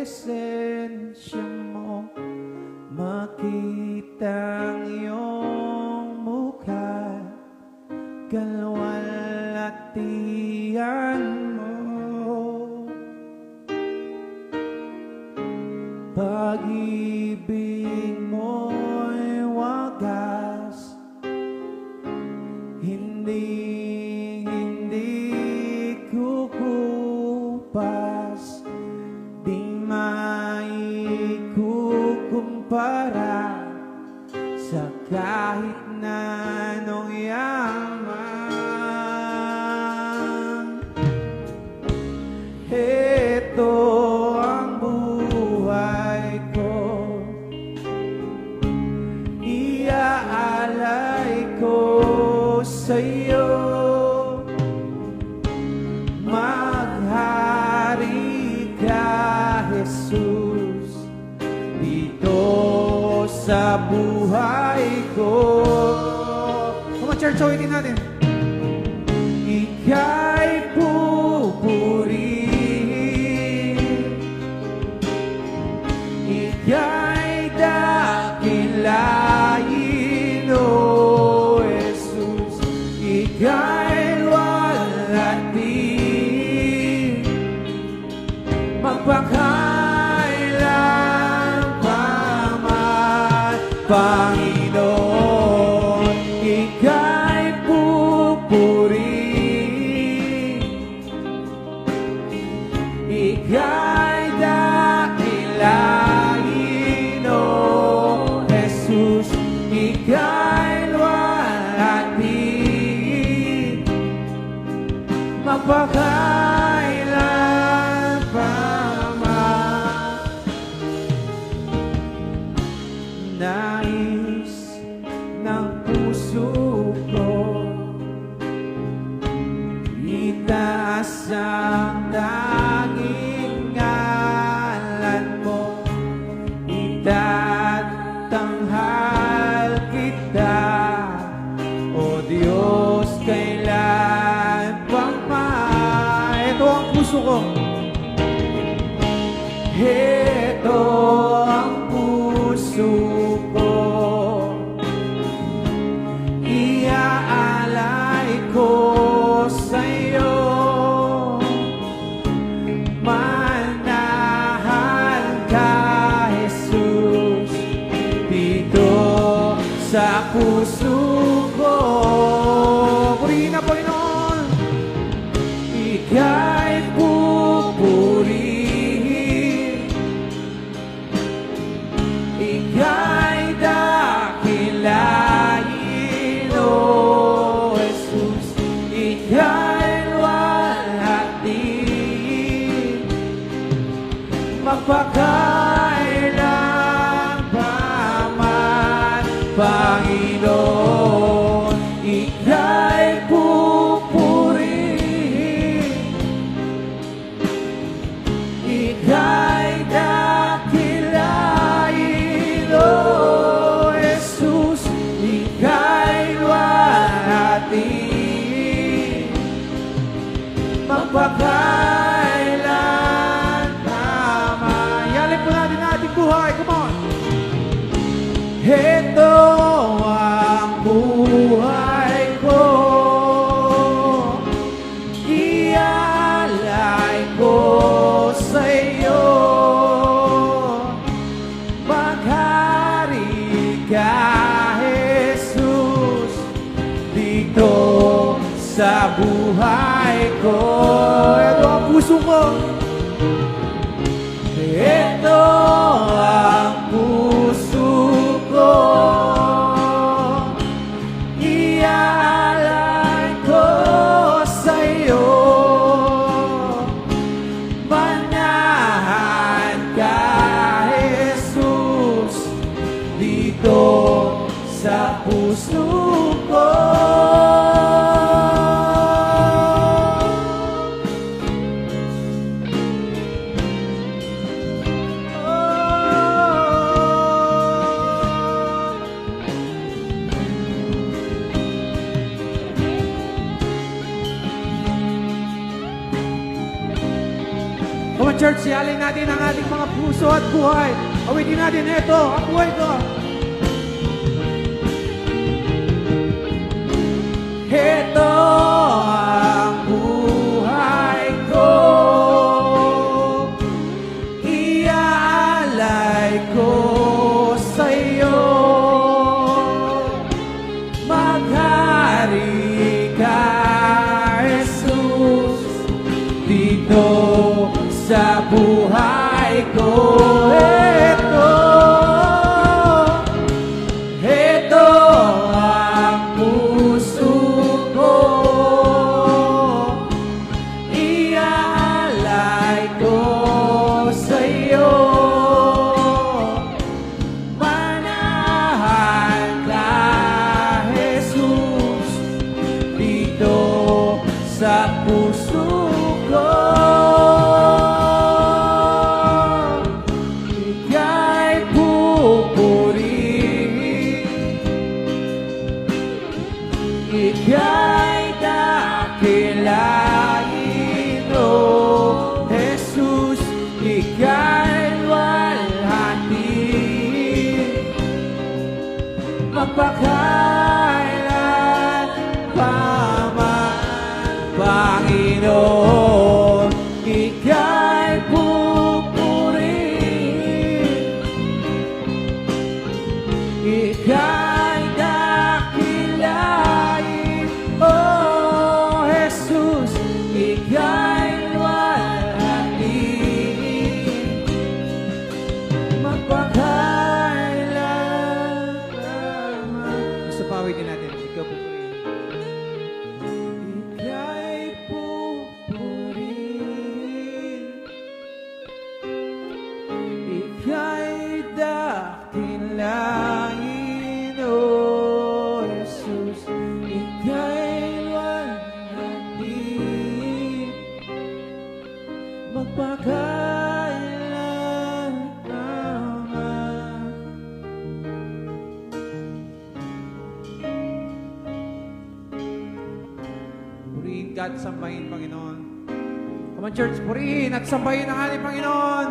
presensya mo, makitang iyong mukha, kalwalhatian mo. Pag-ibig mo'y wagas, hindi kukupas, di maikukumpara sa kahit na anong yaman. Ito ang buhay ko, iaalay ko sa'yo. Maghari ka, Jesus, dito sa buhay ko. Come on, church, ulitin natin. Ika'y pupurihin, ika'y dakilain, O Jesus, ika'y luwalhati, magpakailan pa man, Panginoon. Ika'y pupurihin, ika'y dakilain, O Jesus, ika'y luwalhati, magpakailan pa man. Nais ng puso ko, itaas ang tanging ngalan mo, itatanghal kita, O Diyos, kailan pang ito ang puso ko. Ito ang puso ko, iaalay ko sa'yo. Manahan ka, Jesus, dito sa puso ko. Purihin na, Panginoon. Ika'y pupurihin, ika'y dakilain, O Jesus, ika'y luwalhati, magpakailan pa man, Panginoon. Ika'y pupurihin, ika'y dakilain, O Jesus, ika'y luwalhati, magpakailan pa man. Yalin po natin ating buhay. Come on. Ito ang buhay ko, iaalay ko sa'yo. Maghari ka, Jesus, dito sa buhay ko. Ito ang puso ko, ito ang puso ko, iaalay ko sa'yo. Manahan ka, Jesus, dito sa puso ko. church, sialin natin ang ating mga puso at buhay. Awitin natin ito, ang buhay ko. Ito ang buhay ko, iaalay ko sa'yo. Maghari ka, Jesus, dito sa buhay ko. Ito ang puso ko, iaalay ko sa'yo. Manahan ka, Jesus, dito sa puso ko. Ika'y pupurihin, ika'y dakilain, O Jesus, ika'y walhatiin, magpakailan pa man, Panginoon, ika'y pupurihin, ika'y dakilain, O Jesus, ika'y walhatiin, magpakailan pa man. Gusto pawitin natin, ikaw pupurihin. Ika'y pupurihin, ika'y dakilain, O Jesus, ika'y walhatiin, magpakailan naman. Purihin ka at sambahin, Panginoon. Come on, church, purihin at sambahin ang ating Panginoon.